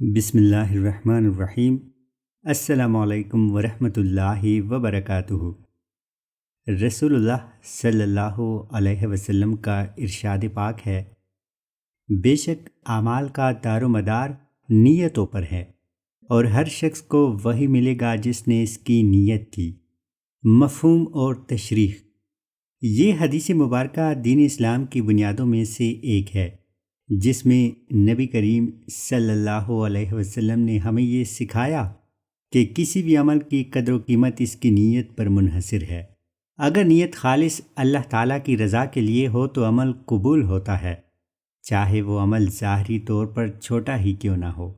بسم اللہ الرحمن الرحیم۔ السلام علیکم ورحمۃ اللہ وبرکاتہ۔ رسول اللہ صلی اللہ علیہ وسلم کا ارشاد پاک ہے، بے شک اعمال کا دار و مدار نیتوں پر ہے، اور ہر شخص کو وہی ملے گا جس نے اس کی نیت کی۔ مفہوم اور تشریح۔ یہ حدیث مبارکہ دین اسلام کی بنیادوں میں سے ایک ہے، جس میں نبی کریم صلی اللہ علیہ وسلم نے ہمیں یہ سکھایا کہ کسی بھی عمل کی قدر و قیمت اس کی نیت پر منحصر ہے۔ اگر نیت خالص اللہ تعالیٰ کی رضا کے لیے ہو تو عمل قبول ہوتا ہے، چاہے وہ عمل ظاہری طور پر چھوٹا ہی کیوں نہ ہو۔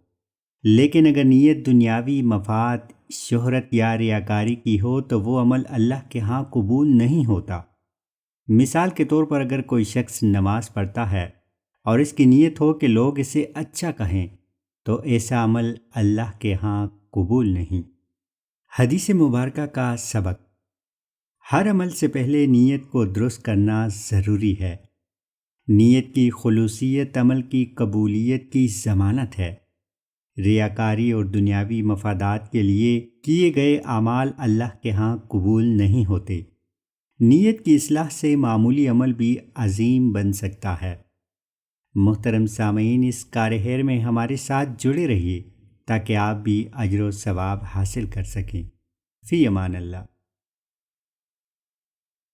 لیکن اگر نیت دنیاوی مفاد، شہرت یا ریاکاری کی ہو تو وہ عمل اللہ کے ہاں قبول نہیں ہوتا۔ مثال کے طور پر اگر کوئی شخص نماز پڑھتا ہے اور اس کی نیت ہو کہ لوگ اسے اچھا کہیں، تو ایسا عمل اللہ کے ہاں قبول نہیں۔ حدیث مبارکہ کا سبق۔ ہر عمل سے پہلے نیت کو درست کرنا ضروری ہے۔ نیت کی خلوصیت عمل کی قبولیت کی ضمانت ہے۔ ریاکاری اور دنیاوی مفادات کے لیے کیے گئے اعمال اللہ کے ہاں قبول نہیں ہوتے۔ نیت کی اصلاح سے معمولی عمل بھی عظیم بن سکتا ہے۔ محترم سامعین، اس کار خیر میں ہمارے ساتھ جڑے رہیے تاکہ آپ بھی اجر و ثواب حاصل کر سکیں۔ فی امان اللہ۔